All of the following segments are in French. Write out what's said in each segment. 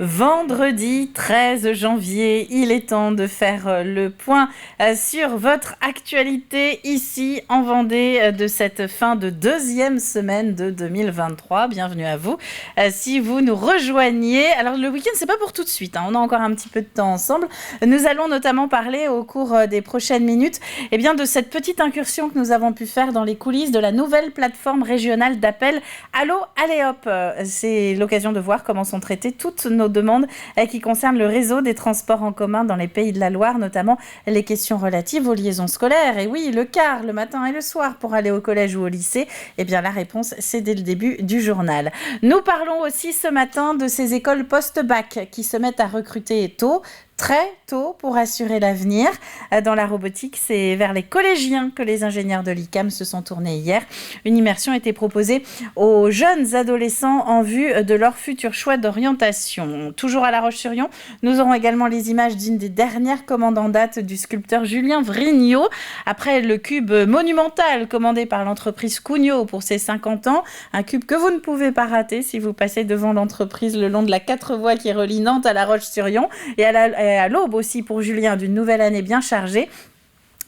Vendredi 13 janvier, il est temps de faire le point sur votre actualité ici en Vendée de cette fin de deuxième semaine de 2023. Bienvenue à vous. Si vous nous rejoignez, alors le week-end c'est pas pour tout de suite, on a encore un petit peu de temps ensemble. Nous allons notamment parler au cours des prochaines minutes de cette petite incursion que nous avons pu faire dans les coulisses de la nouvelle plateforme régionale d'appel Allo Allez Hop. C'est l'occasion de voir comment sont traitées toutes nos demandes qui concernent le réseau des transports en commun dans les Pays de la Loire, notamment les questions relatives aux liaisons scolaires. Et oui, le car, le matin et le soir pour aller au collège ou au lycée, la réponse, c'est dès le début du journal. Nous parlons aussi ce matin de ces écoles post-bac qui se mettent à recruter tôt, très tôt pour assurer l'avenir. Dans la robotique, c'est vers les collégiens que les ingénieurs de l'ICAM se sont tournés hier. Une immersion a été proposée aux jeunes adolescents en vue de leur futur choix d'orientation. Toujours à La Roche-sur-Yon, nous aurons également les images d'une des dernières commandes en date du sculpteur Julien Vrignot. Après le cube monumental commandé par l'entreprise Cugnot pour ses 50 ans, un cube que vous ne pouvez pas rater si vous passez devant l'entreprise le long de la 4 voies qui relie Nantes à La Roche-sur-Yon et à l'aube aussi pour Julien d'une nouvelle année bien chargée.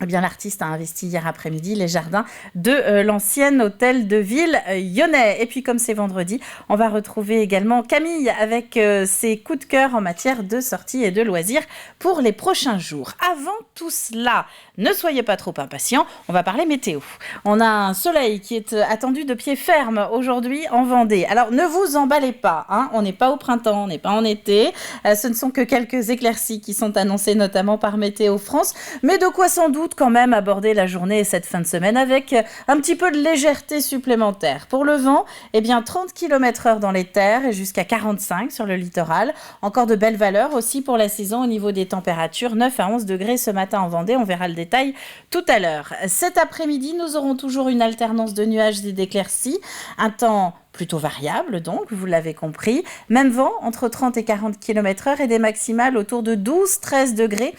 L'artiste a investi hier après-midi les jardins de l'ancien hôtel de ville lyonnais. Et puis comme c'est vendredi, on va retrouver également Camille avec ses coups de cœur en matière de sorties et de loisirs pour les prochains jours. Avant tout cela, ne soyez pas trop impatients, on va parler météo. On a un soleil qui est attendu de pied ferme aujourd'hui en Vendée. Alors ne vous emballez pas, on n'est pas au printemps, on n'est pas en été. Ce ne sont que quelques éclaircies qui sont annoncées notamment par Météo France, mais de quoi sans doute quand même aborder la journée et cette fin de semaine avec un petit peu de légèreté supplémentaire. Pour le vent, 30 km/h dans les terres et jusqu'à 45 sur le littoral. Encore de belles valeurs aussi pour la saison au niveau des températures, 9 à 11 degrés ce matin en Vendée, on verra le détail tout à l'heure. Cet après-midi, nous aurons toujours une alternance de nuages et d'éclaircies, un temps plutôt variable donc, vous l'avez compris. Même vent entre 30 et 40 km/h et des maximales autour de 12-13 degrés.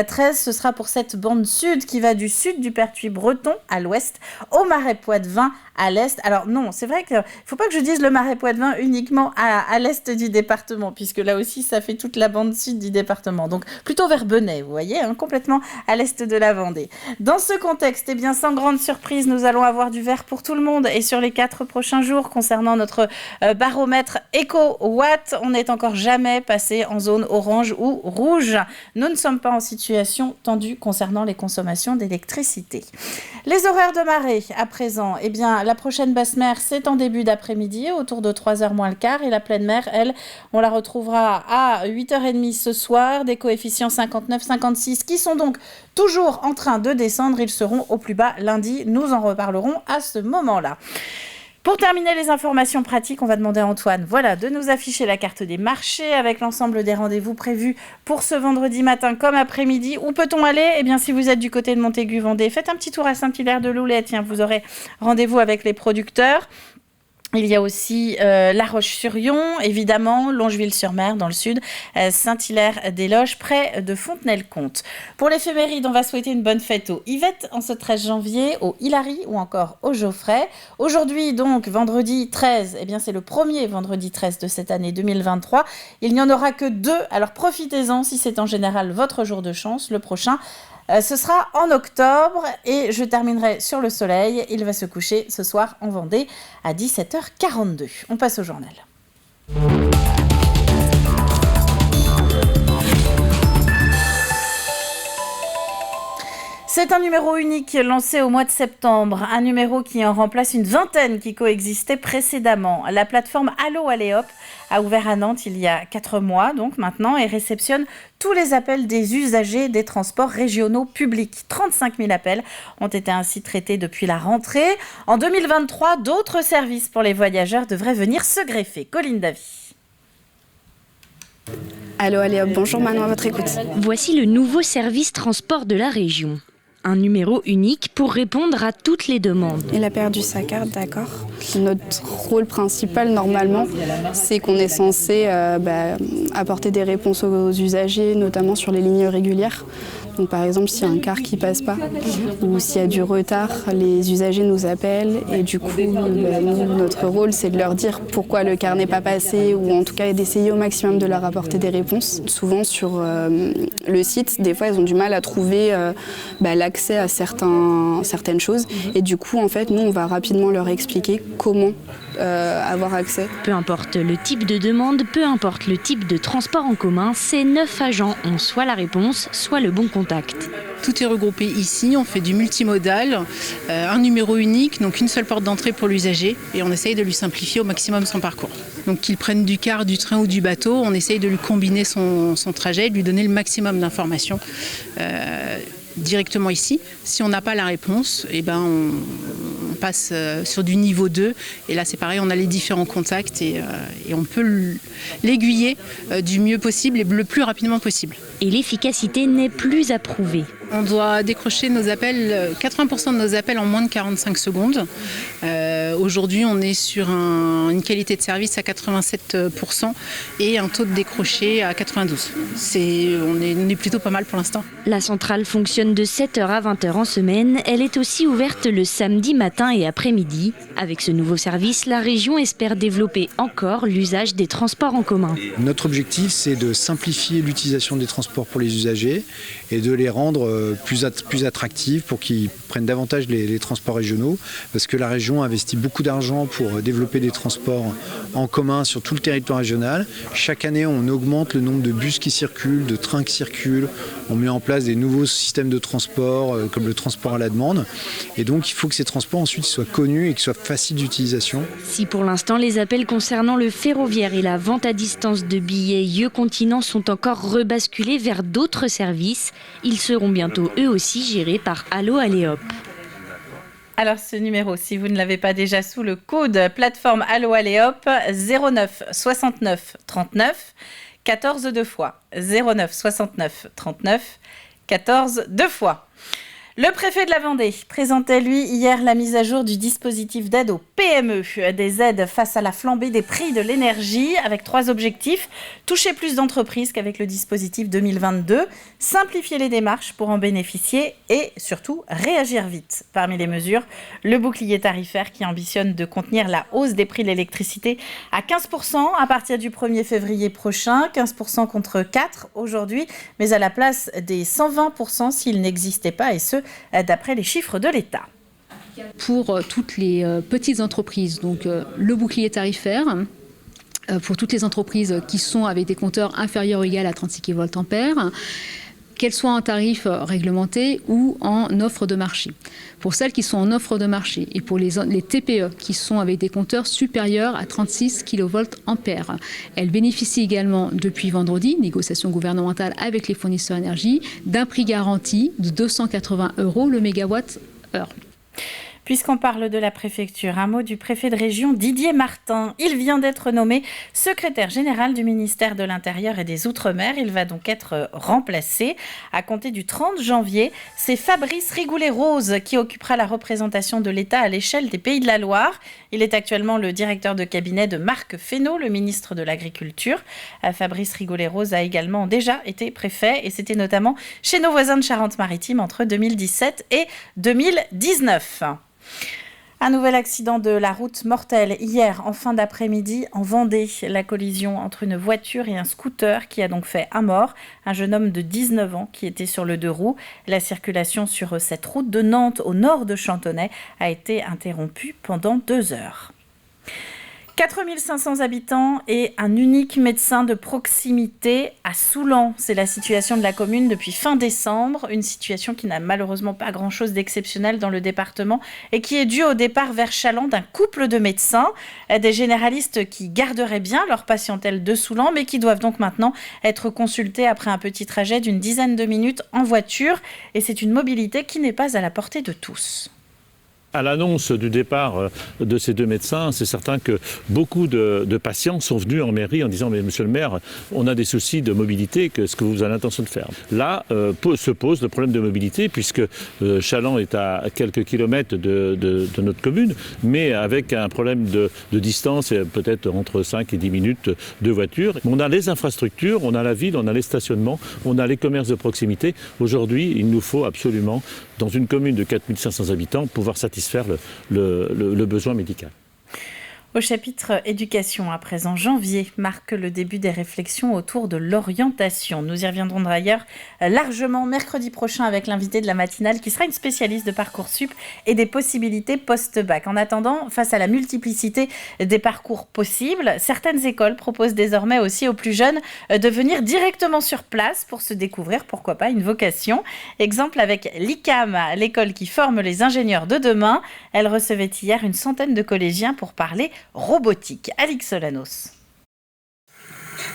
13, ce sera pour cette bande sud qui va du sud du Pertuis breton à l'ouest au Marais Poitevin à l'est. Alors non, c'est vrai qu'il ne faut pas que je dise le Marais Poitevin uniquement à l'est du département, puisque là aussi ça fait toute la bande sud du département. Donc plutôt vers Benay, vous voyez, complètement à l'est de la Vendée. Dans ce contexte, sans grande surprise, nous allons avoir du vert pour tout le monde et sur les 4 prochains jours concernant notre baromètre EcoWatt, on n'est encore jamais passé en zone orange ou rouge. Nous ne sommes pas en situation tendue concernant les consommations d'électricité. Les horaires de marée, à présent, la prochaine basse mer, c'est en début d'après-midi, autour de 3h moins le quart, et la pleine mer, elle, on la retrouvera à 8h30 ce soir, des coefficients 59-56 qui sont donc toujours en train de descendre. Ils seront au plus bas lundi, nous en reparlerons à ce moment-là. Pour terminer les informations pratiques, on va demander à Antoine de nous afficher la carte des marchés avec l'ensemble des rendez-vous prévus pour ce vendredi matin comme après-midi. Où peut-on aller ? Si vous êtes du côté de Montaigu-Vendée, faites un petit tour à Saint-Hilaire-de-Loulay. Vous aurez rendez-vous avec les producteurs. Il y a aussi La Roche-sur-Yon, évidemment, Longeville-sur-Mer dans le sud, Saint-Hilaire-des-Loges, près de Fontenay-le-Comte. Pour l'éphéméride, on va souhaiter une bonne fête aux Yvette en ce 13 janvier, aux Hilary ou encore aux Geoffrey. Aujourd'hui, donc, vendredi 13, c'est le premier vendredi 13 de cette année 2023. Il n'y en aura que 2, alors profitez-en si c'est en général votre jour de chance. Le prochain, ce sera en octobre et je terminerai sur le soleil. Il va se coucher ce soir en Vendée à 17h42. On passe au journal. C'est un numéro unique lancé au mois de septembre, un numéro qui en remplace une vingtaine qui coexistaient précédemment. La plateforme Allo Allez Hop a ouvert à Nantes il y a 4 mois donc maintenant et réceptionne tous les appels des usagers des transports régionaux publics. 35 000 appels ont été ainsi traités depuis la rentrée. En 2023, d'autres services pour les voyageurs devraient venir se greffer. Colline Davy. Allo Allez Hop, bonjour Manon, à votre écoute. Voici le nouveau service transport de la région. un numéro unique pour répondre à toutes les demandes. Il a perdu sa carte, d'accord. Notre rôle principal, normalement, c'est qu'on est censé apporter des réponses aux usagers, notamment sur les lignes régulières. Donc, par exemple, s'il y a un car qui ne passe pas ou s'il y a du retard, les usagers nous appellent et du coup, notre rôle, c'est de leur dire pourquoi le car n'est pas passé ou en tout cas d'essayer au maximum de leur apporter des réponses. Souvent, sur le site, des fois, ils ont du mal à trouver l'accès à certaines choses et du coup, en fait, nous, on va rapidement leur expliquer comment avoir accès. Peu importe le type de demande, peu importe le type de transport en commun, ces 9 agents ont soit la réponse, soit le bon contact. Tout est regroupé ici, on fait du multimodal, un numéro unique, donc une seule porte d'entrée pour l'usager et on essaye de lui simplifier au maximum son parcours. Donc qu'il prenne du car, du train ou du bateau, on essaye de lui combiner son trajet, de lui donner le maximum d'informations directement ici. Si on n'a pas la réponse, on passe sur du niveau 2 et là c'est pareil, on a les différents contacts et on peut l'aiguiller du mieux possible et le plus rapidement possible. Et l'efficacité n'est plus à prouver. On doit décrocher nos appels, 80% de nos appels en moins de 45 secondes. Aujourd'hui, on est sur une qualité de service à 87% et un taux de décroché à 92%. On est plutôt pas mal pour l'instant. La centrale fonctionne de 7h à 20h en semaine. Elle est aussi ouverte le samedi matin et après-midi. Avec ce nouveau service, la région espère développer encore l'usage des transports en commun. Notre objectif, c'est de simplifier l'utilisation des transports pour les usagers et de les rendre plus attractifs pour qu'ils prennent davantage les transports régionaux parce que la région investit beaucoup d'argent pour développer des transports en commun sur tout le territoire régional. Chaque année, on augmente le nombre de bus qui circulent, de trains qui circulent. On met en place des nouveaux systèmes de transport comme le transport à la demande. Et donc, il faut que ces transports ensuite soient connus et qu'ils soient faciles d'utilisation. Si pour l'instant, les appels concernant le ferroviaire et la vente à distance de billets YeContinent sont encore rebasculés vers d'autres services, ils seront bientôt eux aussi gérés par Allo Allez-Hop. Alors ce numéro, si vous ne l'avez pas déjà sous le coude, plateforme Allo Allez-Hop 09 69 39 14 deux fois. 09 69 39 14 deux fois. Le préfet de la Vendée présentait, lui, hier la mise à jour du dispositif d'aide aux PME. Des aides face à la flambée des prix de l'énergie avec 3 objectifs. Toucher plus d'entreprises qu'avec le dispositif 2022, simplifier les démarches pour en bénéficier et surtout réagir vite. Parmi les mesures, le bouclier tarifaire qui ambitionne de contenir la hausse des prix de l'électricité à 15% à partir du 1er février prochain. 15% contre 4% aujourd'hui, mais à la place des 120% s'il n'existait pas, et ce, d'après les chiffres de l'État. Pour toutes les petites entreprises, donc le bouclier tarifaire, pour toutes les entreprises qui sont avec des compteurs inférieurs ou égaux à 36 kVA, qu'elles soient en tarif réglementé ou en offre de marché. Pour celles qui sont en offre de marché et pour les TPE qui sont avec des compteurs supérieurs à 36 kVA, elles bénéficient également depuis vendredi, négociation gouvernementale avec les fournisseurs d'énergie, d'un prix garanti de 280 € le mégawatt-heure. Puisqu'on parle de la préfecture, un mot du préfet de région Didier Martin. Il vient d'être nommé secrétaire général du ministère de l'Intérieur et des Outre-mer. Il va donc être remplacé à compter du 30 janvier. C'est Fabrice Rigoulet-Rose qui occupera la représentation de l'État à l'échelle des Pays de la Loire. Il est actuellement le directeur de cabinet de Marc Fesneau, le ministre de l'Agriculture. Fabrice Rigoulet-Rose a également déjà été préfet et c'était notamment chez nos voisins de Charente-Maritime entre 2017 et 2019. Un nouvel accident de la route mortel hier en fin d'après-midi en Vendée. La collision entre une voiture et un scooter qui a donc fait un mort. Un jeune homme de 19 ans qui était sur le 2 roues. La circulation sur cette route de Nantes au nord de Chantonnay a été interrompue pendant 2 heures. 4500 habitants et un unique médecin de proximité à Soulan. C'est la situation de la commune depuis fin décembre. Une situation qui n'a malheureusement pas grand-chose d'exceptionnel dans le département et qui est due au départ vers Chaland d'un couple de médecins, des généralistes qui garderaient bien leur patientèle de Soulan mais qui doivent donc maintenant être consultés après un petit trajet d'une dizaine de minutes en voiture. Et c'est une mobilité qui n'est pas à la portée de tous. À l'annonce du départ de ces 2 médecins, c'est certain que beaucoup de patients sont venus en mairie en disant « Mais monsieur le maire, on a des soucis de mobilité, qu'est-ce que vous avez l'intention de faire ?» Là se pose le problème de mobilité puisque Challans est à quelques kilomètres de notre commune, mais avec un problème de distance, peut-être entre 5 et 10 minutes de voiture. On a les infrastructures, on a la ville, on a les stationnements, on a les commerces de proximité. Aujourd'hui, il nous faut absolument, dans une commune de 4500 habitants, pouvoir satisfaire le besoin médical. Au chapitre éducation, à présent, janvier marque le début des réflexions autour de l'orientation. Nous y reviendrons d'ailleurs largement mercredi prochain avec l'invité de la matinale qui sera une spécialiste de Parcoursup et des possibilités post-bac. En attendant, face à la multiplicité des parcours possibles, certaines écoles proposent désormais aussi aux plus jeunes de venir directement sur place pour se découvrir, pourquoi pas, une vocation. Exemple avec l'ICAM, l'école qui forme les ingénieurs de demain. Elle recevait hier une centaine de collégiens pour parler robotique. Alix Solanos.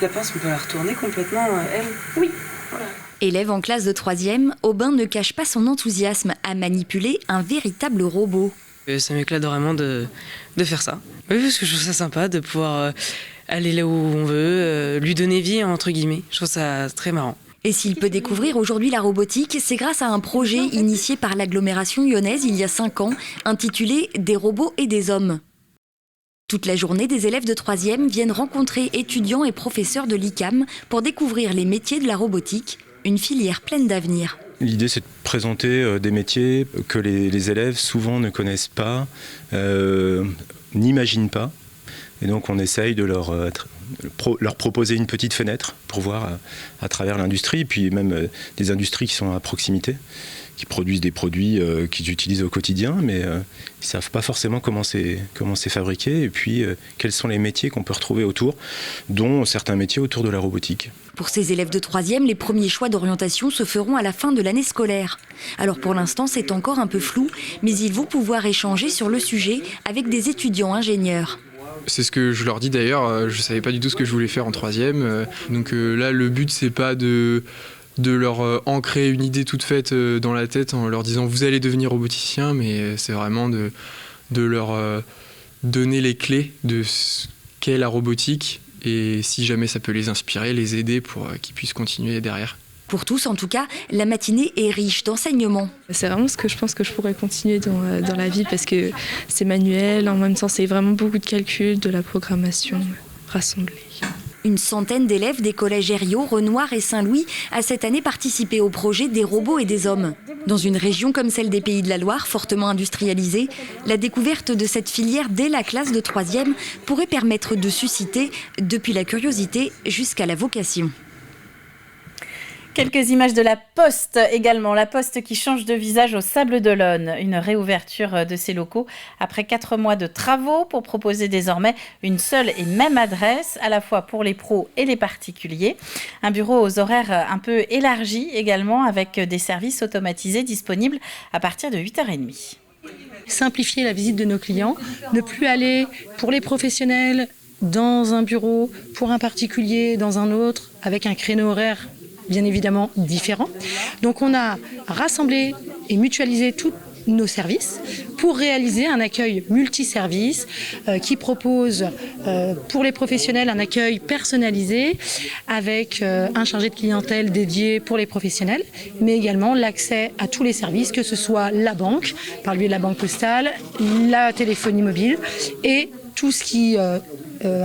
La pince, on peut la retourner complètement, elle ? Oui. Voilà. Élève en classe de 3e, Aubin ne cache pas son enthousiasme à manipuler un véritable robot. Ça m'éclate vraiment de faire ça. Oui, parce que je trouve ça sympa de pouvoir aller là où on veut, lui donner vie, entre guillemets. Je trouve ça très marrant. Et s'il peut découvrir aujourd'hui la robotique, c'est grâce à un projet initié par l'agglomération lyonnaise il y a 5 ans, intitulé « Des robots et des hommes ». Toute la journée, des élèves de 3e viennent rencontrer étudiants et professeurs de l'ICAM pour découvrir les métiers de la robotique, une filière pleine d'avenir. L'idée, c'est de présenter des métiers que les élèves souvent ne connaissent pas, n'imaginent pas. Et donc, on essaye de leur proposer une petite fenêtre pour voir à travers l'industrie, puis même des industries qui sont à proximité, qui produisent des produits qu'ils utilisent au quotidien, mais ils ne savent pas forcément comment c'est fabriqué, et puis quels sont les métiers qu'on peut retrouver autour, dont certains métiers autour de la robotique. Pour ces élèves de 3e, les premiers choix d'orientation se feront à la fin de l'année scolaire. Alors pour l'instant, c'est encore un peu flou, mais ils vont pouvoir échanger sur le sujet avec des étudiants ingénieurs. C'est ce que je leur dis d'ailleurs, je ne savais pas du tout ce que je voulais faire en 3e, donc là le but c'est pas de leur ancrer une idée toute faite dans la tête en leur disant vous allez devenir roboticien, mais c'est vraiment de leur donner les clés de ce qu'est la robotique et si jamais ça peut les inspirer, les aider pour qu'ils puissent continuer derrière. Pour tous, en tout cas, la matinée est riche d'enseignements. C'est vraiment ce que je pense que je pourrais continuer dans la vie parce que c'est manuel, en même temps c'est vraiment beaucoup de calculs, de la programmation rassemblée. Une centaine d'élèves des collèges Herriot, Renoir et Saint-Louis a cette année participé au projet des robots et des hommes. Dans une région comme celle des Pays de la Loire, fortement industrialisée, la découverte de cette filière dès la classe de 3e pourrait permettre de susciter, depuis la curiosité jusqu'à la vocation. Quelques images de la Poste également. La Poste qui change de visage au Sables-d'Olonne. Une réouverture de ses locaux après 4 mois de travaux pour proposer désormais une seule et même adresse, à la fois pour les pros et les particuliers. Un bureau aux horaires un peu élargis également, avec des services automatisés disponibles à partir de 8h30. Simplifier la visite de nos clients, ne plus aller pour les professionnels dans un bureau, pour un particulier dans un autre, avec un créneau horaire bien évidemment différents. Donc on a rassemblé et mutualisé tous nos services pour réaliser un accueil multiservice qui propose pour les professionnels un accueil personnalisé avec un chargé de clientèle dédié pour les professionnels, mais également l'accès à tous les services, que ce soit la banque, par le biais de la banque postale, la téléphonie mobile et tout ce qui a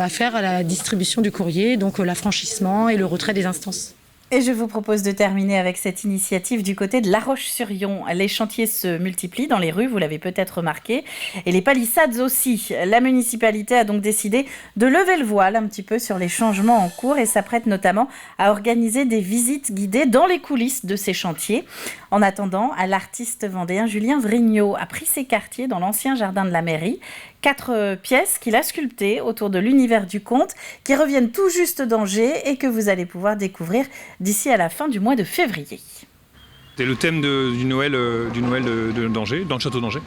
affaire à la distribution du courrier, donc l'affranchissement et le retrait des instances. Et je vous propose de terminer avec cette initiative du côté de La Roche-sur-Yon. Les chantiers se multiplient dans les rues, vous l'avez peut-être remarqué, et les palissades aussi. La municipalité a donc décidé de lever le voile un petit peu sur les changements en cours et s'apprête notamment à organiser des visites guidées dans les coulisses de ces chantiers. En attendant, l'artiste vendéen Julien Vrignot a pris ses quartiers dans l'ancien jardin de la mairie. 4 pièces qu'il a sculptées autour de l'univers du conte, qui reviennent tout juste d'Angers et que vous allez pouvoir découvrir d'ici à la fin du mois de février. C'est le thème du Noël d'Angers, dans le château d'Angers.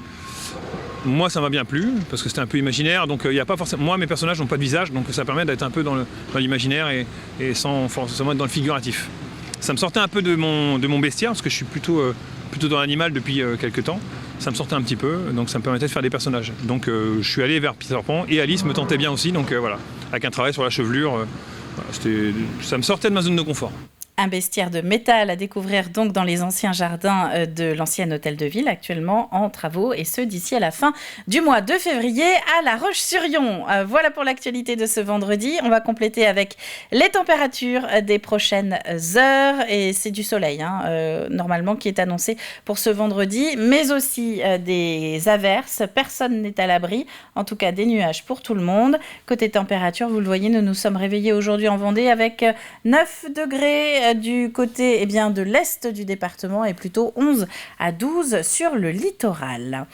Moi, ça m'a bien plu, parce que c'était un peu imaginaire, donc il y a pas forcément. Moi, mes personnages n'ont pas de visage, donc ça permet d'être un peu dans l'imaginaire et sans forcément être dans le figuratif. Ça me sortait un peu de mon bestiaire, parce que je suis plutôt dans l'animal depuis quelques temps. ça me sortait un petit peu, donc ça me permettait de faire des personnages. Donc je suis allé vers Peter Pan et Alice me tentait bien aussi, donc voilà, avec un travail sur la chevelure, ça me sortait de ma zone de confort. Un bestiaire de métal à découvrir donc dans les anciens jardins de l'ancien hôtel de ville, actuellement en travaux, et ce d'ici à la fin du mois de février à La Roche-sur-Yon. Voilà pour l'actualité de ce vendredi. On va compléter avec les températures des prochaines heures, et c'est du soleil normalement qui est annoncé pour ce vendredi, mais aussi des averses. Personne n'est à l'abri, en tout cas des nuages pour tout le monde. Côté température, vous le voyez, nous nous sommes réveillés aujourd'hui en Vendée avec 9 degrés du côté de l'est du département et plutôt 11 à 12 sur le littoral.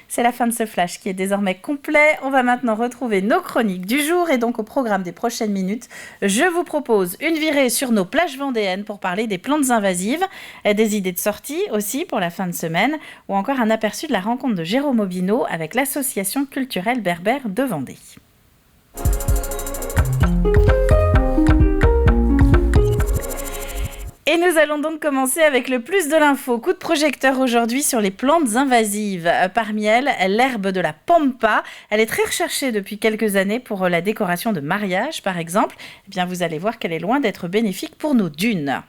C'est la fin de ce flash qui est désormais complet. On va maintenant retrouver nos chroniques du jour, et donc au programme des prochaines minutes, je vous propose une virée sur nos plages vendéennes pour parler des plantes invasives, des idées de sortie aussi pour la fin de semaine, ou encore un aperçu de la rencontre de Jérôme Aubineau avec l'association culturelle berbère de Vendée. Et nous allons donc commencer avec le plus de l'info. Coup de projecteur aujourd'hui sur les plantes invasives. Parmi elles, l'herbe de la pampa. Elle est très recherchée depuis quelques années pour la décoration de mariage, par exemple. Eh bien, vous allez voir qu'elle est loin d'être bénéfique pour nos dunes.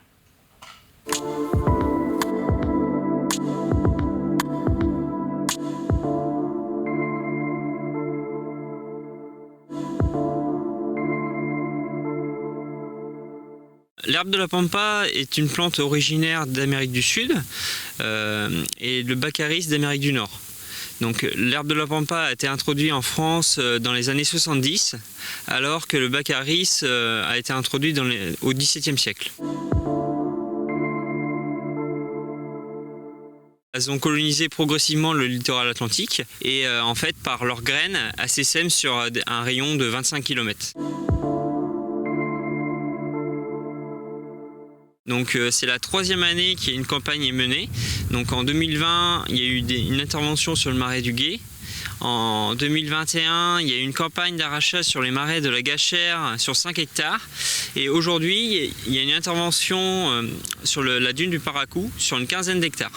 L'herbe de la pampa est une plante originaire d'Amérique du Sud et le baccharis d'Amérique du Nord. Donc l'herbe de la pampa a été introduit en France dans les années 70, alors que le baccharis a été introduit au XVIIe siècle. Elles ont colonisé progressivement le littoral atlantique et en fait par leurs graines, elles s'essaiment sur un rayon de 25 km. Donc c'est la 3e année qu'il y a une campagne est menée. Donc en 2020, il y a eu une intervention sur le marais du Gué. En 2021, il y a eu une campagne d'arrachage sur les marais de la Gachère sur 5 hectares. Et aujourd'hui, il y a une intervention sur la dune du Paracou sur une quinzaine d'hectares.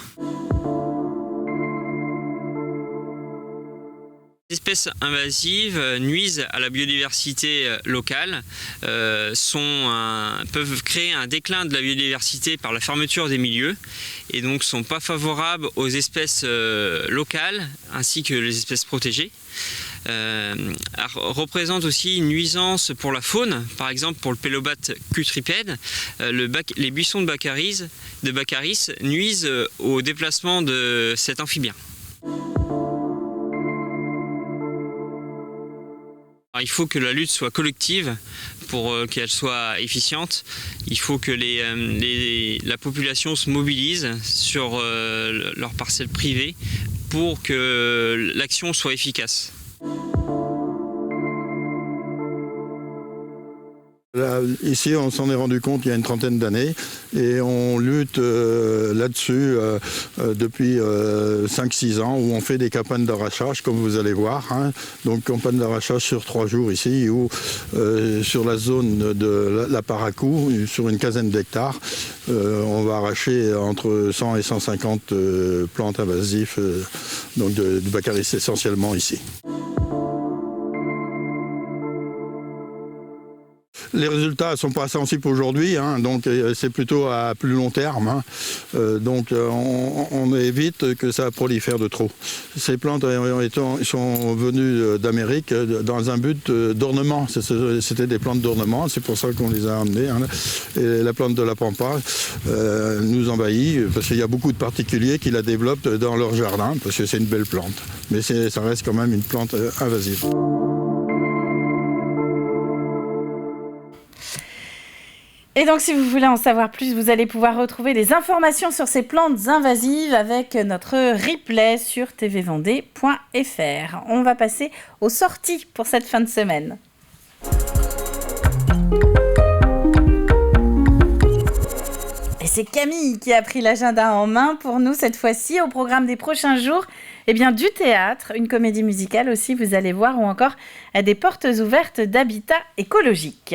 Les espèces invasives nuisent à la biodiversité locale, peuvent créer un déclin de la biodiversité par la fermeture des milieux et donc ne sont pas favorables aux espèces locales ainsi que les espèces protégées. Représente aussi une nuisance pour la faune, par exemple pour le pélobate cutripède. Les buissons de baccharis nuisent au déplacement de cet amphibien. Il faut que la lutte soit collective pour qu'elle soit efficiente. Il faut que la population se mobilise sur leurs parcelles privées pour que l'action soit efficace. Là, ici, on s'en est rendu compte il y a une trentaine d'années et on lutte là-dessus depuis 5-6 ans où on fait des campagnes d'arrachage, comme vous allez voir. Donc, campagne d'arrachage sur 3 jours ici, où sur la zone de la Paracou, sur une quinzaine d'hectares, on va arracher entre 100 et 150 plantes invasives, donc du baccharis essentiellement ici. Les résultats ne sont pas sensibles aujourd'hui, donc c'est plutôt à plus long terme. Donc on évite que ça prolifère de trop. Ces plantes sont venues d'Amérique dans un but d'ornement. C'était des plantes d'ornement, c'est pour ça qu'on les a amenées. Et la plante de la pampa nous envahit parce qu'il y a beaucoup de particuliers qui la développent dans leur jardin parce que c'est une belle plante. Mais ça reste quand même une plante invasive. Et donc, si vous voulez en savoir plus, vous allez pouvoir retrouver des informations sur ces plantes invasives avec notre replay sur tvvendée.fr. On va passer aux sorties pour cette fin de semaine. Et c'est Camille qui a pris l'agenda en main pour nous cette fois-ci. Au programme des prochains jours, du théâtre, une comédie musicale aussi, vous allez voir, ou encore des portes ouvertes d'habitat écologique.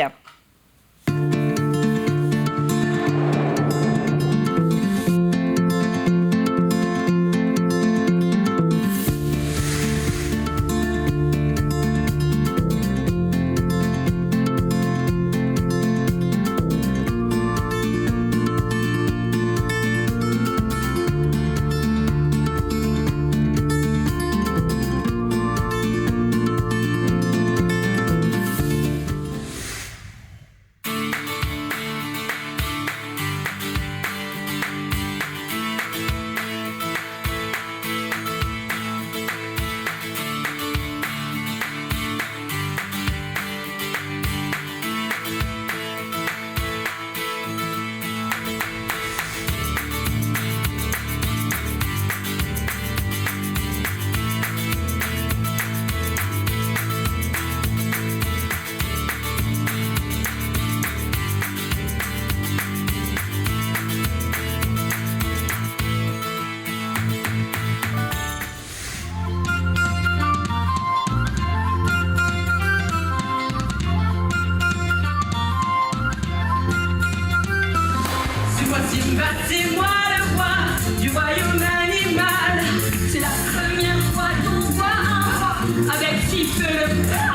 Battez-moi le roi du royaume animal. C'est la première fois qu'on voit un roi avec si peu de poils.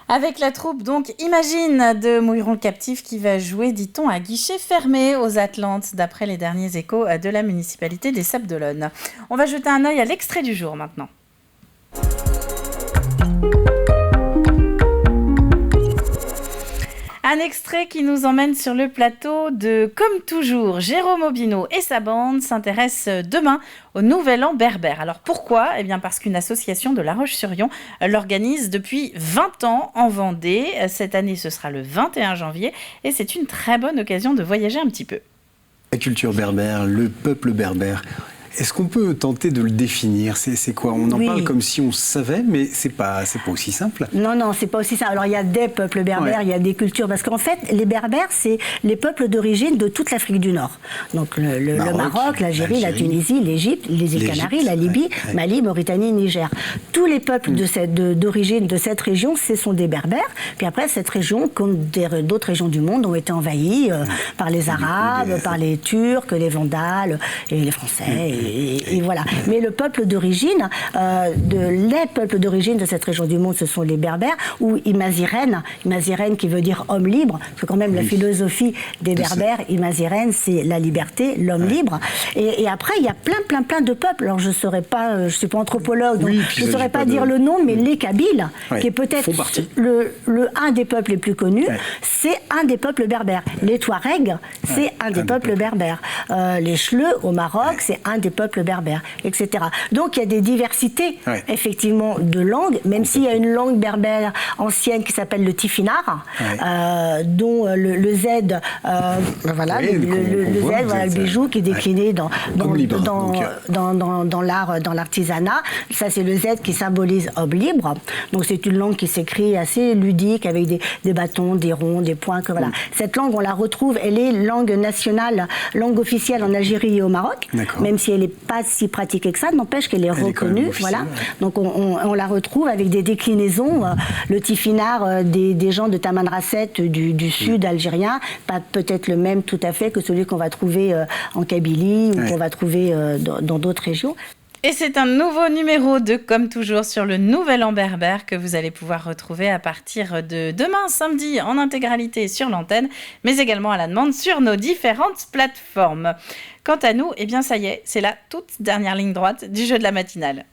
Avec la troupe, donc, Imagine de Mouilleron le Captif qui va jouer, dit-on, à guichet fermé aux Atlantes, d'après les derniers échos de la municipalité des Sables-d'Olonne. On va jeter un œil à l'extrait du jour maintenant. Un extrait qui nous emmène sur le plateau de Comme toujours. Jérôme Aubineau et sa bande s'intéressent demain au Nouvel An berbère. Alors pourquoi ? Eh bien parce qu'une association de La Roche-sur-Yon l'organise depuis 20 ans en Vendée. Cette année, ce sera le 21 janvier et c'est une très bonne occasion de voyager un petit peu. La culture berbère, le peuple berbère. Est-ce qu'on peut tenter de le définir ? C'est quoi ? On en parle comme si on savait, mais c'est pas aussi simple. Non, c'est pas aussi simple. Alors il y a des peuples berbères, il y a des cultures, parce qu'en fait, les berbères, c'est les peuples d'origine de toute l'Afrique du Nord. Donc le Maroc, l'Algérie, la Tunisie, l'Égypte, les îles Canaries, la Libye, Mali, Mauritanie, Niger. Tous les peuples d'origine de cette région, ce sont des berbères. Puis après, cette région, comme d'autres régions du monde, ont été envahies par les Arabes, par les Turcs, les Vandales et les Français. Et voilà. Mais le peuple d'origine, les peuples d'origine de cette région du monde, ce sont les Berbères, ou Imazirène qui veut dire homme libre, parce que quand même la philosophie des Berbères, Imazirène, c'est la liberté, l'homme libre. Et après, il y a plein de peuples. Alors je ne suis pas anthropologue, donc je ne saurais pas dire le nom, mais les Kabyles, qui est peut-être un des peuples les plus connus, c'est un des peuples berbères. Les Touaregs, c'est un des peuples berbères. Les Chleux, au Maroc, c'est un des peuples berbères, etc. Donc il y a des diversités, effectivement, de langues, même s'il y a une langue berbère ancienne qui s'appelle le tifinagh, dont le Z, le bijou qui est décliné dans l'artisanat. Ça, c'est le Z qui symbolise homme libre. Donc c'est une langue qui s'écrit assez ludique, avec des bâtons, des ronds, des points. Voilà. Cette langue, on la retrouve, elle est langue nationale, langue officielle en Algérie et au Maroc, même si elle n'est pas si pratiquée que ça, n'empêche qu'elle est reconnue. Voilà. Donc on la retrouve avec des déclinaisons. Le tifinagh des gens de Tamanrasset du sud algérien, pas peut-être le même tout à fait que celui qu'on va trouver en Kabylie ou qu'on va trouver dans d'autres régions. Et c'est un nouveau numéro de Comme toujours sur le Nouvel An berbère que vous allez pouvoir retrouver à partir de demain, samedi, en intégralité sur l'antenne, mais également à la demande sur nos différentes plateformes. Quant à nous, eh bien ça y est, c'est la toute dernière ligne droite du jeu de la matinale.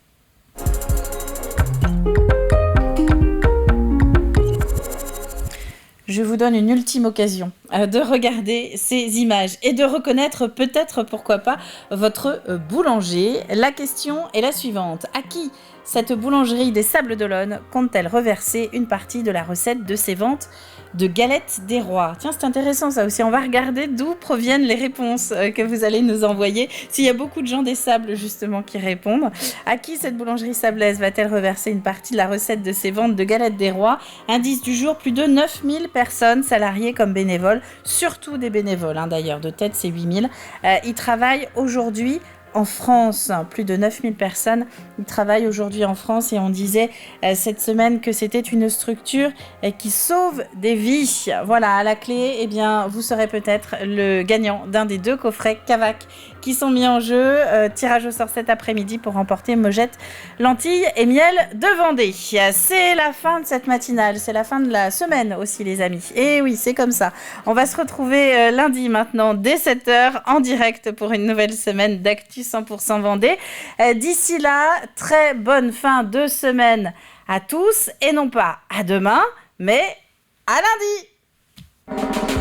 Je vous donne une ultime occasion de regarder ces images et de reconnaître peut-être, pourquoi pas, votre boulanger. La question est la suivante. À qui cette boulangerie des Sables-d'Olonne compte-t-elle reverser une partie de la recette de ses ventes de galettes des rois? Tiens, c'est intéressant ça aussi. On va regarder d'où proviennent les réponses que vous allez nous envoyer. S'il y a beaucoup de gens des Sables, justement, qui répondent. À qui cette boulangerie sablaise va-t-elle reverser une partie de la recette de ses ventes de galettes des rois? Indice du jour, plus de 9000 personnes salariées comme bénévoles, surtout des bénévoles, d'ailleurs. De tête, c'est 8000. Ils travaillent aujourd'hui en France, plus de 9000 personnes qui travaillent aujourd'hui en France, et on disait cette semaine que c'était une structure qui sauve des vies. Voilà, à la clé, eh bien, vous serez peut-être le gagnant d'un des 2 coffrets Cavac qui sont mis en jeu. Tirage au sort cet après-midi pour remporter mojettes, lentilles et miel de Vendée. C'est la fin de cette matinale, c'est la fin de la semaine aussi, les amis. Et oui, c'est comme ça. On va se retrouver lundi maintenant dès 7h en direct pour une nouvelle semaine d'Actu 100% Vendée. D'ici là, très bonne fin de semaine à tous, et non pas à demain, mais à lundi.